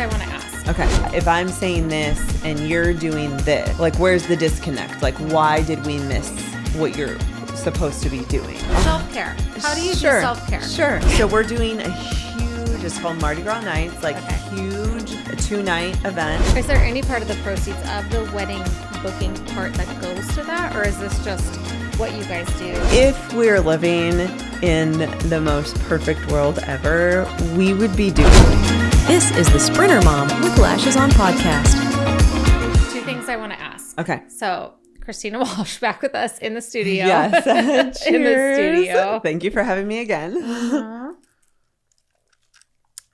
I want to ask. Okay. If I'm saying this and you're doing this, like, where's the disconnect? Like, why did we miss what you're supposed to be doing? Self-care. How do you do self-care? Sure. So we're doing a huge, it's called Mardi Gras Nights, like huge 2-night event. Is there any part of the proceeds of the wedding booking part that goes to that? Or is this just what you guys do? If we're living in the most perfect world ever, we would be doing it. This is the Sprinter Mom with Lashes on podcast. Two things I want to ask. Okay. So, Christina Walsh back with us in the studio. Yes. In the studio. Thank you for having me again.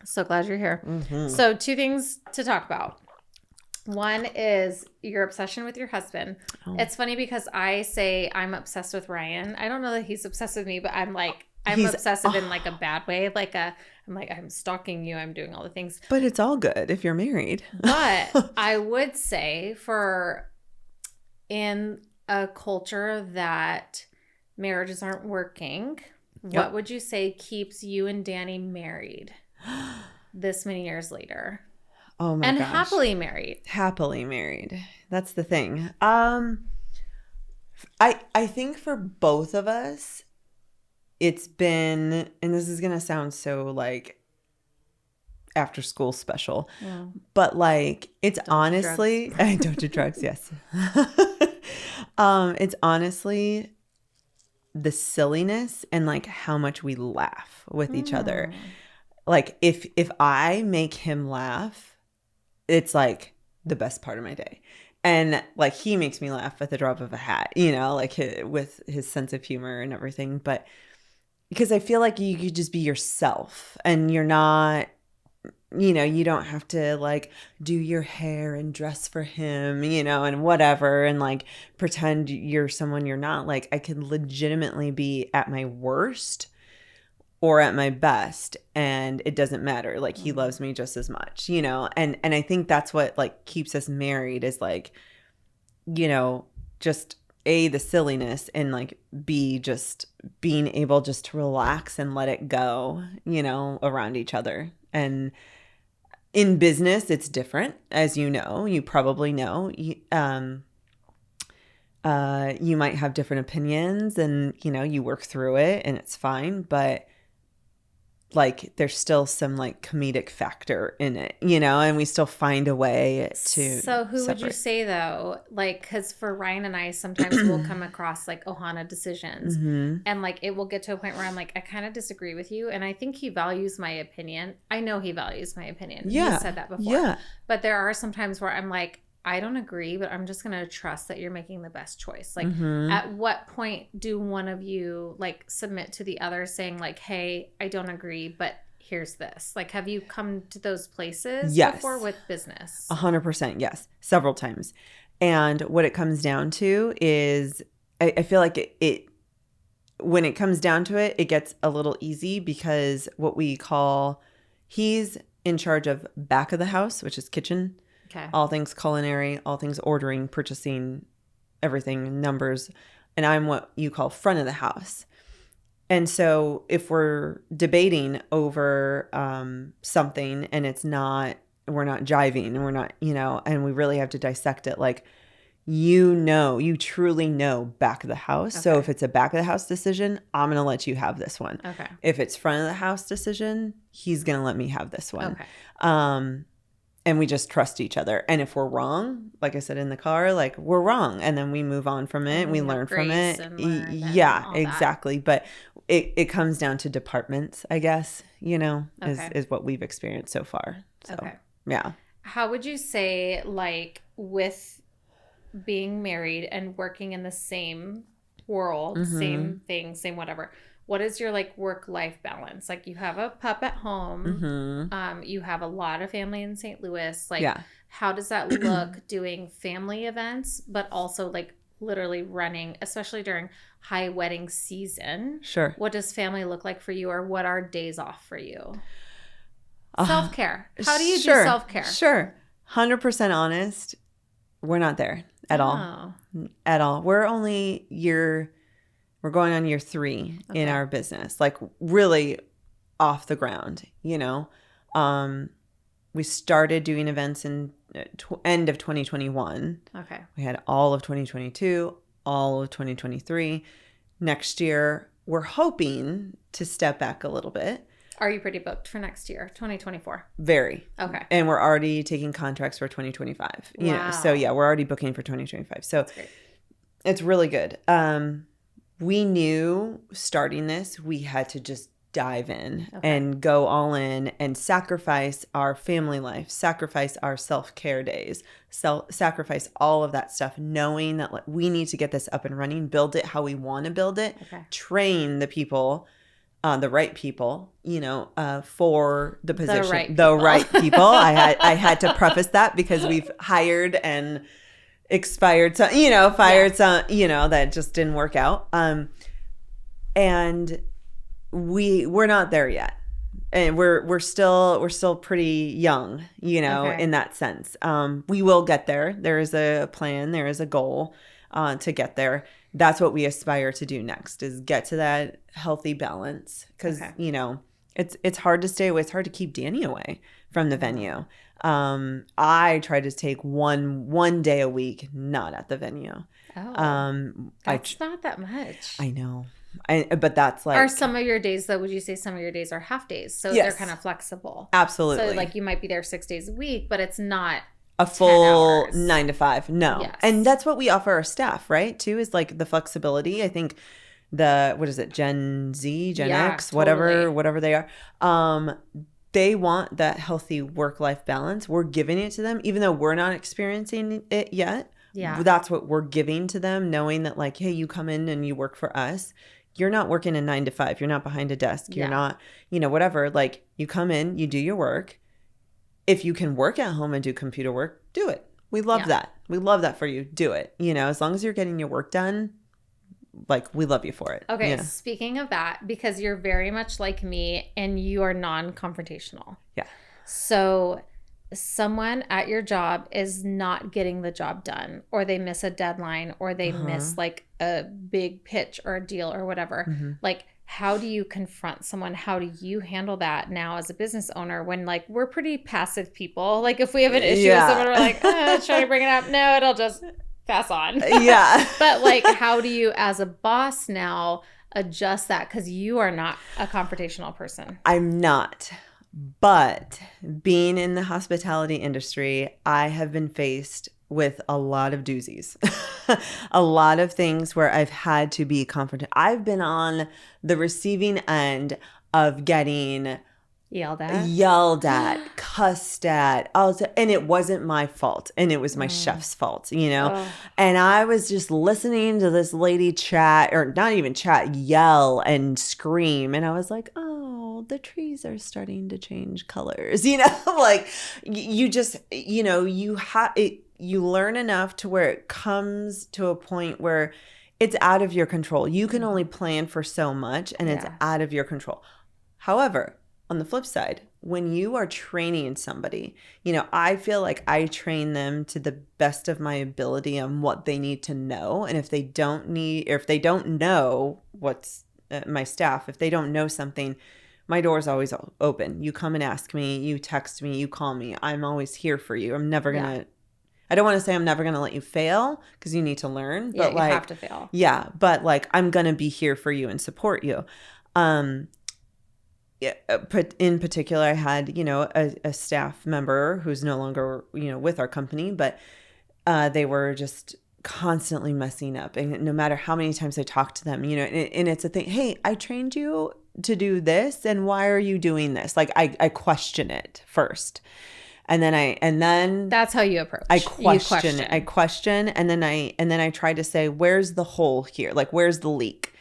So glad you're here. So, two things to talk about. One is your obsession with your husband. Oh. It's funny because I say I'm obsessed with Ryan. I don't know that he's obsessed with me, but I'm obsessive in like a bad way. I'm stalking you. I'm doing all the things. But it's all good if you're married. But I would say in a culture that marriages aren't working, what would you say keeps you and Danny married this many years later? Oh my gosh. And happily married. Happily married. That's the thing. I think for both of us, it's been, and this is going to sound so like after school special, but like it's honestly, I don't do drugs. Yes. It's honestly the silliness and like how much we laugh with each other. Like if I make him laugh, it's like the best part of my day. And like he makes me laugh at the drop of a hat, like with his sense of humor and everything. But because I feel like you could just be yourself and you're not, you don't have to like do your hair and dress for him, and whatever, and like pretend you're someone you're not. Like I could legitimately be at my worst or at my best, and it doesn't matter. Like he loves me just as much, and I think that's what like keeps us married is like, just A, the silliness, and like B, just being able just to relax and let it go, around each other. And in business, it's different, as you probably know. You might have different opinions and, you work through it and it's fine, but like there's still some like comedic factor in it, and we still find a way to So who would you say though? Like, because for Ryan and I, sometimes we'll come across like Ohana decisions and like it will get to a point where I'm like, I kind of disagree with you. And I think he values my opinion. I know he values my opinion. Yeah. He said that before. Yeah. But there are some times where I'm like, I don't agree, but I'm just going to trust that you're making the best choice. Like at what point do one of you like submit to the other saying like, hey, I don't agree, but here's this. Like, have you come to those places before with business? 100%. Yes. Several times. And what it comes down to is I feel like it when it comes down to it, it gets a little easy because what we call, he's in charge of back of the house, which is kitchen. Okay. All things culinary, all things ordering, purchasing, everything, numbers. And I'm what you call front of the house. And so if we're debating over something and we're not jiving and we're not, and we really have to dissect it, like, you truly know back of the house. Okay. So if it's a back of the house decision, I'm going to let you have this one. Okay. If it's front of the house decision, he's going to let me have this one. Okay. And we just trust each other. And if we're wrong, like I said in the car, like we're wrong. And then we move on from it. And we learn from it. Yeah, exactly. But it comes down to departments, I guess, is what we've experienced so far. So, yeah. How would you say, like, with being married and working in the same world, same thing, same whatever, what is your like work-life balance? Like you have a pup at home. You have a lot of family in St. Louis. Like, how does that look doing family events, but also like literally running, especially during high wedding season? Sure. What does family look like for you, or what are days off for you? Self-care. How do you do self-care? Sure. 100% honest. We're not there at all. At all. We're going on year 3 in our business, like really off the ground, we started doing events in end of 2021. Okay. We had all of 2022, all of 2023. Next year, we're hoping to step back a little bit. Are you pretty booked for next year, 2024? Very. Okay. And we're already taking contracts for 2025. You know, so yeah, we're already booking for 2025. So it's really good. We knew starting this, we had to just dive in and go all in and sacrifice our family life, sacrifice our self-care days, sacrifice all of that stuff, knowing that like, we need to get this up and running, build it how we want to build it, train the people, the right people, you know, for the position, the right people. I had to preface that because we've hired and expired some, you know, fired some, you know, that just didn't work out. And we're not there yet. And we're still pretty young, you know, in that sense. We will get there. There is a plan, there is a goal to get there. That's what we aspire to do next, is get to that healthy balance. Because, you know, it's hard to stay away. It's hard to keep Danny away from the venue. I try to take one day a week not at the venue. That's not that much. I know. But that's like... Are some of your days, though, would you say some of your days are half days? So they're kind of flexible. Absolutely. So like you might be there 6 days a week, but it's not a full 9 to 5. No. Yes. And that's what we offer our staff, right? Too, is like the flexibility. I think what is it? Gen Z, Gen X, whatever they are. They want that healthy work-life balance. We're giving it to them, even though we're not experiencing it yet. Yeah. That's what we're giving to them, knowing that like, hey, you come in and you work for us. You're not working a 9 to 5. You're not behind a desk. You're not, you know, whatever. Like you come in, you do your work. If you can work at home and do computer work, do it. We love that. We love that for you. Do it. You know, as long as you're getting your work done, like we love you for it. Okay. Yeah. Speaking of that, because you're very much like me and you are non-confrontational. Yeah. So someone at your job is not getting the job done, or they miss a deadline, or they miss like a big pitch or a deal or whatever. Like, how do you confront someone? How do you handle that now as a business owner when like we're pretty passive people? Like if we have an issue with someone, we're like, should I bring it up? No, it'll just pass on. Yeah. But like, how do you as a boss now adjust that? Because you are not a confrontational person. I'm not. But being in the hospitality industry, I have been faced with a lot of doozies, a lot of things where I've had to be confronted. I've been on the receiving end of getting yelled at, cussed at, and it wasn't my fault, and it was my chef's fault, you know. And I was just listening to this lady chat, or not even chat, yell and scream, and I was like, oh, the trees are starting to change colors, you know. Like you just, you know, you learn enough to where it comes to a point where it's out of your control. You can only plan for so much, and it's out of your control. However, on the flip side, when you are training somebody, you know, I feel like I train them to the best of my ability on what they need to know. And if they don't know what's my staff, if they don't know something, my door is always open. You come and ask me, you text me, you call me. I'm always here for you. I'm never going to, I don't want to say I'm never going to let you fail, because you need to learn. But you have to fail. Yeah. But like, I'm going to be here for you and support you. In particular, I had, you know, a staff member who's no longer, you know, with our company, but they were just constantly messing up. And no matter how many times I talked to them, you know, and it's a thing, hey, I trained you to do this, and why are you doing this? Like I question it first. And then that's how you approach. I question, and then I try to say, where's the hole here? Like, where's the leak?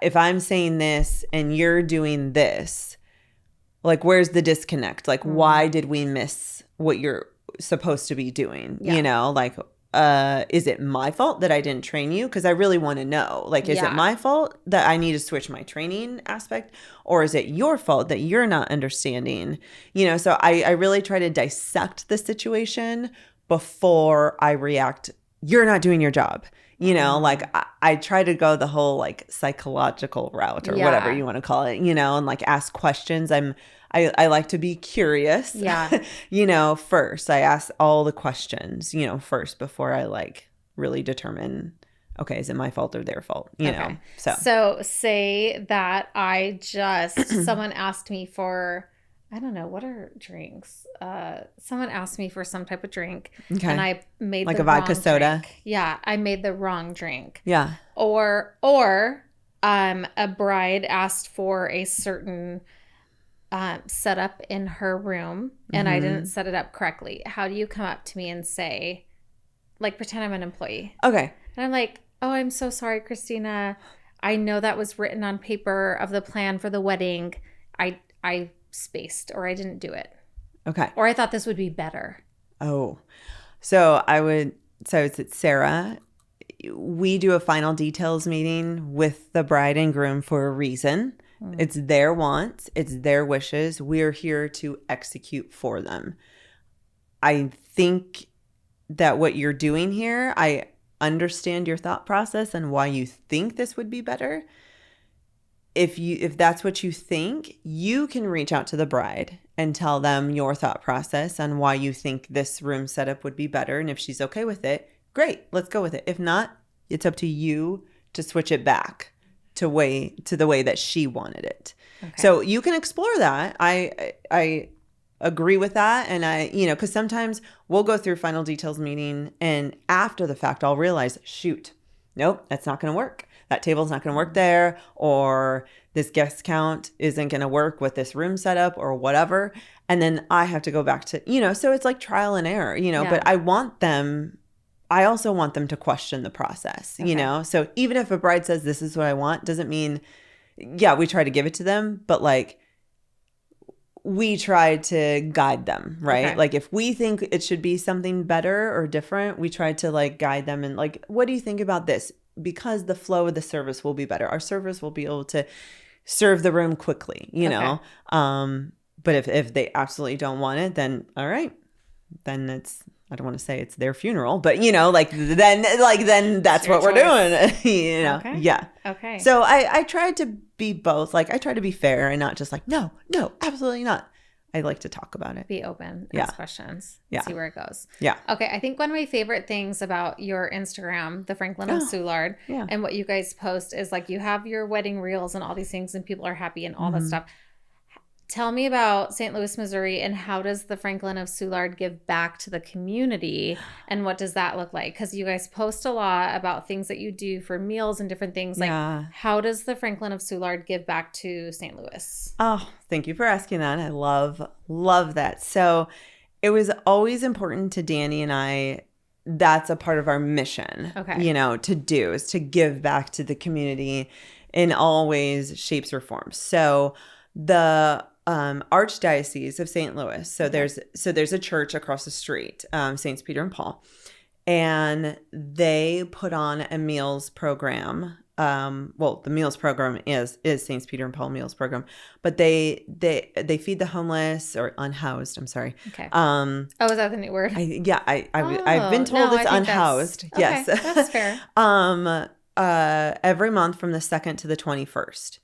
If I'm saying this and you're doing this, like, where's the disconnect? Like, why did we miss what you're supposed to be doing? Yeah. You know, like, is it my fault that I didn't train you? Because I really want to know, like, is it my fault that I need to switch my training aspect? Or is it your fault that you're not understanding? You know, so I really try to dissect the situation before I react. You're not doing your job. You know, like I try to go the whole like psychological route or whatever you want to call it, you know, and like ask questions. I'm I like to be curious. Yeah. First I ask all the questions, first before I like really determine, okay, is it my fault or their fault? Okay. So say that someone asked me for, I don't know, what are drinks? Someone asked me for some type of drink, and I made like the a vodka wrong soda. Drink. Yeah, I made the wrong drink. Yeah. Or a bride asked for a certain setup in her room, and I didn't set it up correctly. How do you come up to me and say, like, pretend I'm an employee? Okay. And I'm like, oh, I'm so sorry, Christina. I know that was written on paper of the plan for the wedding. I spaced, or I didn't do it. Okay. Or I thought this would be better. Oh, so it's Sara. We do a final details meeting with the bride and groom for a reason. It's their wants. It's their wishes. We're here to execute for them. I think that what you're doing here, I understand your thought process and why you think this would be better. If that's what you think, you can reach out to the bride and tell them your thought process on why you think this room setup would be better. And if she's okay with it, great, let's go with it. If not, it's up to you to switch it back to the way that she wanted it. Okay. So you can explore that. I agree with that. And because sometimes we'll go through final details meeting, and after the fact, I'll realize, shoot, nope, that's not going to work. That table's not going to work there, or this guest count isn't going to work with this room setup or whatever. And then I have to go back to, so it's like trial and error, but I also want them to question the process, So even if a bride says this is what I want, doesn't mean, we try to give it to them, but like we try to guide them, right? Okay. Like if we think it should be something better or different, we try to like guide them and like, what do you think about this? Because the flow of the service will be better. Our servers will be able to serve the room quickly, know. But if they absolutely don't want it, then all right, then I don't want to say it's their funeral, but then that's what we're doing, Okay. Yeah. Okay. So I tried to be both. Like I try to be fair and not just like, no, absolutely not. I like to talk about it. Be open. Ask questions. Yeah. See where it goes. Yeah. Okay. I think one of my favorite things about your Instagram, the Franklin of Soulard, and what you guys post is like you have your wedding reels and all these things, and people are happy and all that stuff. Tell me about St. Louis, Missouri, and how does the Franklin of Soulard give back to the community, and what does that look like? Because you guys post a lot about things that you do for meals and different things. Like, how does the Franklin of Soulard give back to St. Louis? Oh, thank you for asking that. I love that. So it was always important to Danny and I. That's a part of our mission, to do, is to give back to the community in all ways, shapes, or forms. So the Archdiocese of St. Louis. So there's a church across the street, Saints Peter and Paul, and they put on a meals program. The meals program is Saints Peter and Paul meals program, but they feed the homeless or unhoused. I'm sorry. Okay. Is that the new word? I've been told it's unhoused. Yes, that's fair. Every month from the 2nd to the 21st.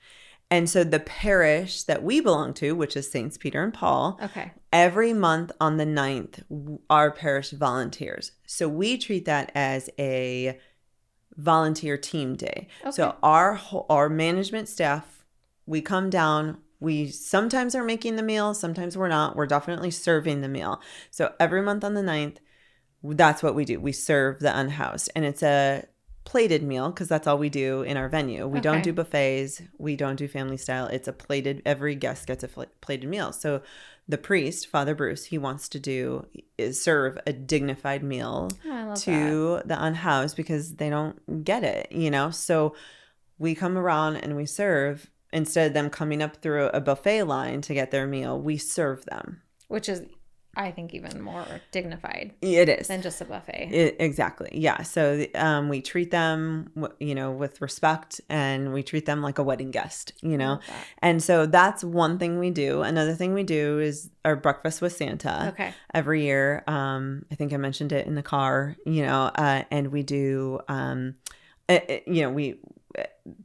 And so the parish that we belong to, which is Saints Peter and Paul, every month on the 9th, our parish volunteers. So we treat that as a volunteer team day. Okay. So our management staff, we come down, we sometimes are making the meal, sometimes we're not. We're definitely serving the meal. So every month on the 9th, that's what we do. We serve the unhoused. And it's a plated meal because that's all we do in our venue. We don't do buffets. We don't do family style. It's a plated, every guest gets a plated meal. So the priest, Father Bruce, he wants to serve a dignified meal to the unhoused because they don't get it, So we come around and we serve, instead of them coming up through a buffet line to get their meal, we serve them. Which is, I think, even more dignified. It is. Than just a buffet. Exactly. Yeah. So we treat them, with respect, and we treat them like a wedding guest, And so that's one thing we do. Another thing we do is our breakfast with Santa. Okay. Every year. I think I mentioned it in the car, and we do,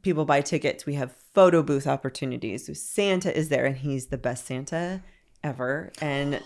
people buy tickets. We have photo booth opportunities. So Santa is there, and he's the best Santa ever. And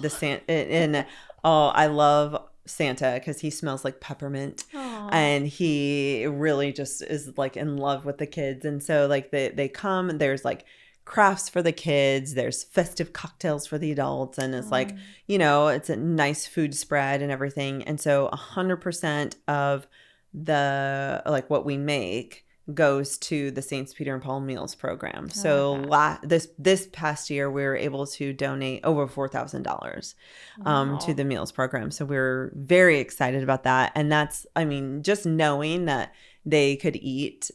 I love Santa because he smells like peppermint. Aww. And he really just is like in love with the kids. And so like they come, and there's like crafts for the kids, there's festive cocktails for the adults, and it's like, it's a nice food spread and everything. And so 100% of the like what we make goes to the Saints Peter and Paul Meals program. So this past year we were able to donate over $4,000 to the meals program. So we're very excited about that. And that's, I mean, just knowing that they could eat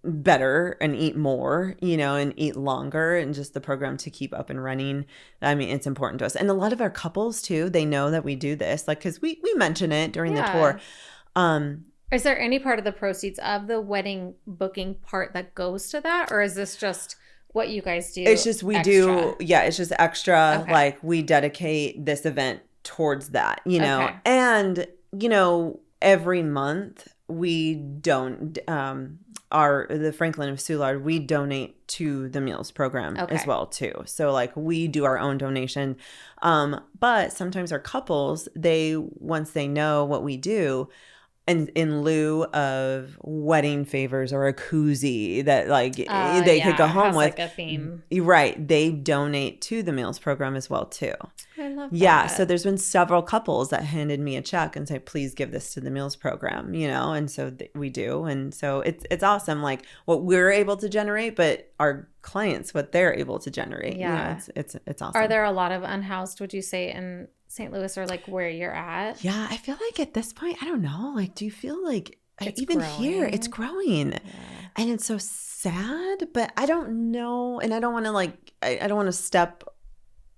better and eat more, and eat longer, and just the program to keep up and running. I mean, it's important to us. And a lot of our couples too, they know that we do this, like, because we mention it during the tour. Is there any part of the proceeds of the wedding booking part that goes to that? Or is this just what you guys do? It's just it's just extra. Okay. Like we dedicate this event towards that, Okay. And, every month we don't, the Franklin of Soulard, we donate to the meals program as well too. So like we do our own donation. But sometimes our couples, once they know what we do, and in lieu of wedding favors or a koozie that like they could go home with, like a theme. Right. They donate to the meals program as well too. I love that. Yeah. So there's been several couples that handed me a check and say, please give this to the meals program, and so we do. And so it's awesome. Like what we're able to generate, but our clients, what they're able to generate. Yeah. It's awesome. Are there a lot of unhoused, would you say, in St. Louis, or like where you're at? Yeah, I feel like at this point, I don't know. Like, do you feel like even here it's growing? Yeah. And it's so sad, but I don't know. And I don't want to I don't want to step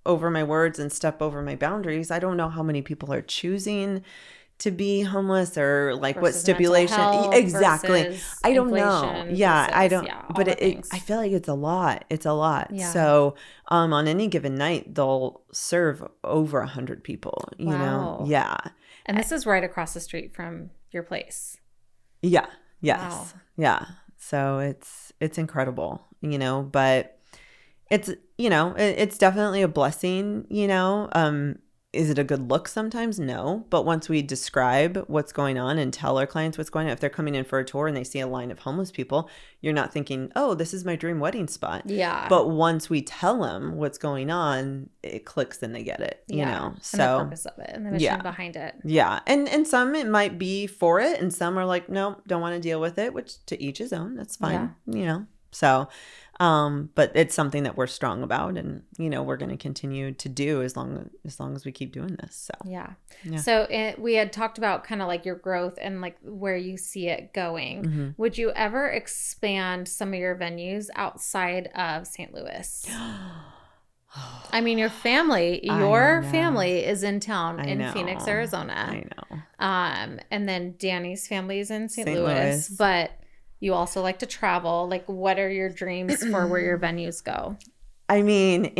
over my words and step over my boundaries. I don't know how many people are choosing to be homeless or like what stipulation. Exactly. I don't know. Yeah, I don't. But I feel like it's a lot. It's a lot. Yeah. So on any given night, they'll serve over 100 people. Wow. Yeah. And this is right across the street from your place. Yeah. Yes. Wow. Yeah. So it's incredible. But it's it's definitely a blessing. Is it a good look sometimes? No. But once we describe what's going on and tell our clients what's going on, if they're coming in for a tour and they see a line of homeless people, you're not thinking, oh, this is my dream wedding spot. Yeah. But once we tell them what's going on, it clicks and they get it, So, and the purpose of it and the mission behind it. Yeah. And some it might be for it, and some are like, no, don't want to deal with it, which to each his own. That's fine, So, but it's something that we're strong about, and we're going to continue to do as long as we keep doing this. So yeah. So we had talked about kind of like your growth and like where you see it going. Mm-hmm. Would you ever expand some of your venues outside of St. Louis? I mean, your family is in town in Phoenix, Arizona. I know. And then Danny's family is in St. Louis, but you also like to travel. Like, what are your dreams for where your venues go? I mean,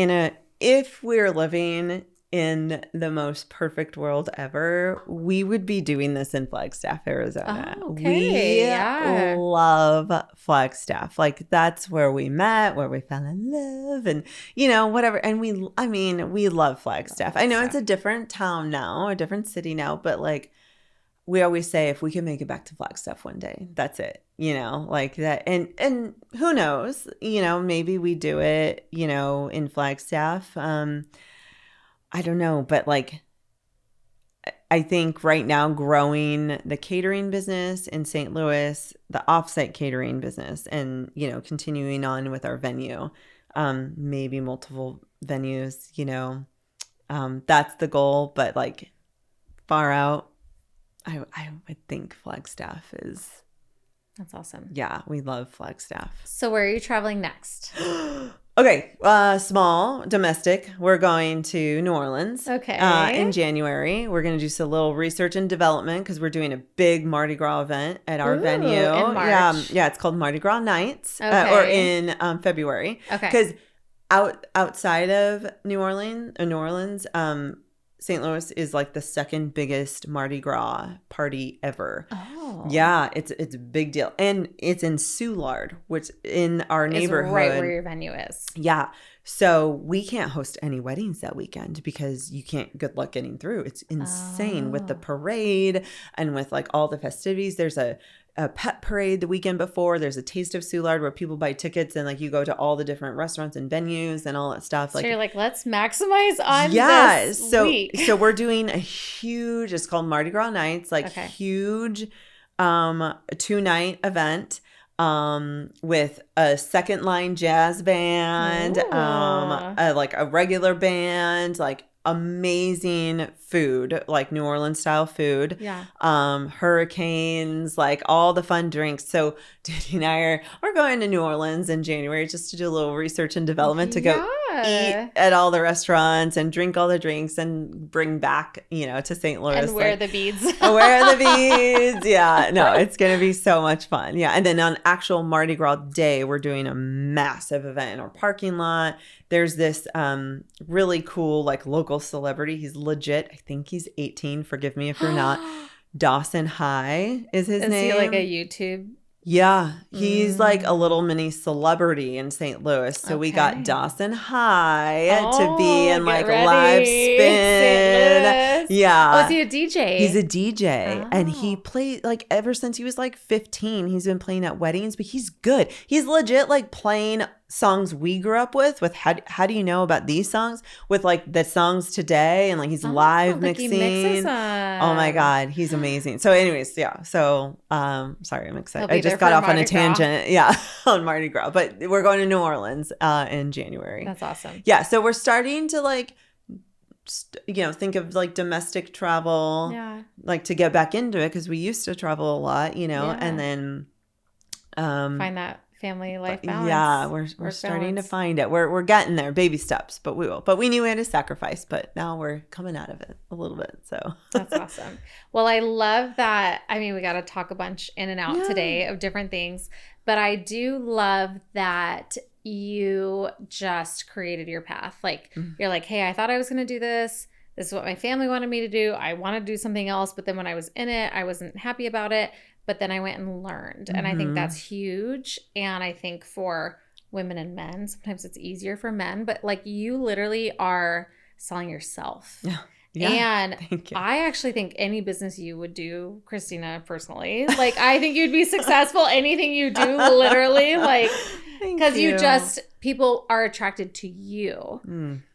if we're living in the most perfect world ever, we would be doing this in Flagstaff, Arizona. Oh, okay. We love Flagstaff. Like, that's where we met, where we fell in love, and whatever. And we love Flagstaff. I know it's a different town now, a different city now, but like, we always say, if we can make it back to Flagstaff one day, that's it, like that. And who knows, maybe we do it, in Flagstaff. I don't know, but like, I think right now growing the catering business in St. Louis, the offsite catering business, and, continuing on with our venue, maybe multiple venues, that's the goal, but like far out, I would think Flagstaff is. That's awesome. Yeah, we love Flagstaff. So where are you traveling next? Okay, small, domestic. We're going to New Orleans. Okay. In January. We're going to do some little research and development because we're doing a big Mardi Gras event at our venue. In March. Yeah, it's called Mardi Gras Nights. Or in February. Okay. Because outside of New Orleans, St. Louis is like the second biggest Mardi Gras party ever. Oh. Yeah, it's a big deal. And it's in Soulard, which in our neighborhood. Is right where your venue is. Yeah. So we can't host any weddings that weekend because you can't, good luck getting through. It's insane with the parade and with like all the festivities. There's a pet parade the weekend before. There's a Taste of Soulard where people buy tickets and like you go to all the different restaurants and venues and all that stuff. So like, you're like, let's maximize on this week. So we're doing a huge, it's called Mardi Gras Nights, like huge 2-night event with a second line jazz band, like a regular band, like amazing food, like New Orleans style food. Yeah. Hurricanes, like all the fun drinks. So Duty and I we're going to New Orleans in January just to do a little research and development to go eat at all the restaurants and drink all the drinks and bring back, to St. Louis. And wear the beads. Wear the beads. Yeah. No, it's going to be so much fun. Yeah. And then on actual Mardi Gras day, we're doing a massive event in our parking lot. There's this really cool, like, local celebrity. He's legit. I think he's 18. Forgive me if you're not. Dawson High is his name. Is he like a YouTube? Yeah. He's like a little mini celebrity in St. Louis. So we got Dawson High to be in like live spin. Yeah. Oh, is he a DJ? He's a DJ. And he played like ever since he was like 15. He's been playing at weddings, but he's good. He's legit like playing songs we grew up with how do you know about these songs with like the songs today, and like he's live mixing. He mixes them. Oh my God, he's amazing. So anyways, yeah. So sorry, I'm excited. I just got off on a tangent. Yeah, on Mardi Gras. But we're going to New Orleans in January. That's awesome. Yeah, so we're starting to like think of like domestic travel, like to get back into it because we used to travel a lot, and then find that family life balance. Yeah, we're starting to find it. We're getting there, baby steps, but we will. But we knew we had to sacrifice, but now we're coming out of it a little bit. So that's awesome. Well, I love that. I mean, we got to talk a bunch in and out today of different things, but I do love that you just created your path. Like you're like, hey, I thought I was going to do this. This is what my family wanted me to do. I want to do something else, but then when I was in it, I wasn't happy about it. But then I went and learned. And I think that's huge. And I think for women and men, sometimes it's easier for men. But like you literally are selling yourself. Yeah, and I actually think any business you would do, Christina, personally, like I think you'd be successful. Anything you do, literally, like because you just people are attracted to you.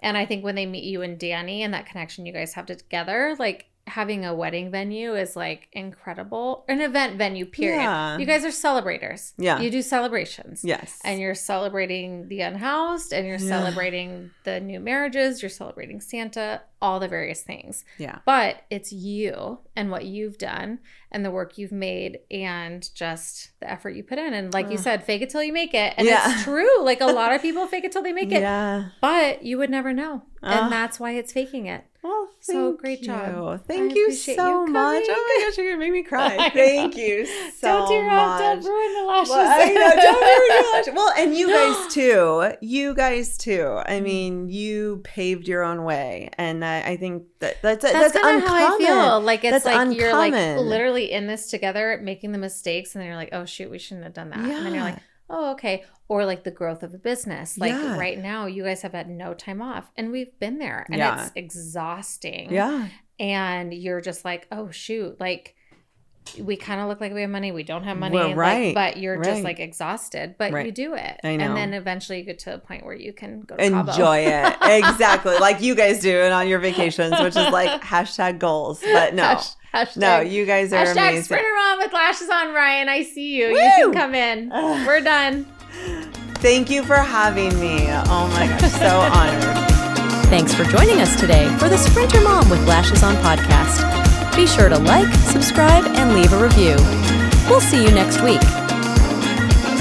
And I think when they meet you and Danny and that connection you guys have together, like having a wedding venue is like incredible. An event venue, period. Yeah. You guys are celebrators. Yeah. You do celebrations. Yes. And you're celebrating the unhoused and you're celebrating the new marriages. You're celebrating Santa, all the various things. Yeah. But it's you and what you've done and the work you've made and just the effort you put in. And like you said, fake it till you make it. And it's true. Like a lot of people fake it till they make it. Yeah. But you would never know. And that's why it's faking it. Well, so great job. Thank you so much. Oh my gosh, you're going to make me cry. Thank you so much. Don't tear up. Don't ruin the lashes. Well, I know. Don't ruin the lashes. Well, and you guys too. You guys too. I mean, you paved your own way. And I think that's kind of how I feel. Like it's like uncommon. You're like literally in this together, making the mistakes. And then you're like, oh shoot, we shouldn't have done that. Yeah. And then you're like, oh, okay. Or like the growth of a business. Like right now, you guys have had no time off and we've been there and it's exhausting. Yeah. And you're just like, oh, shoot. Like we kind of look like we have money. We don't have money. Well, right. But you're just like exhausted, but you do it. I know. And then eventually you get to a point where you can go to Cabo. Enjoy it. Exactly. Like you guys do it on your vacations, which is like #goals. But no. No, you guys are amazing. Sprinter Mom with lashes on, Ryan. I see you. Woo! You can come in. We're done. Thank you for having me. Oh my gosh, so honored. Thanks for joining us today for the Sprinter Mom with Lashes on podcast. Be sure to like, subscribe, and leave a review. We'll see you next week.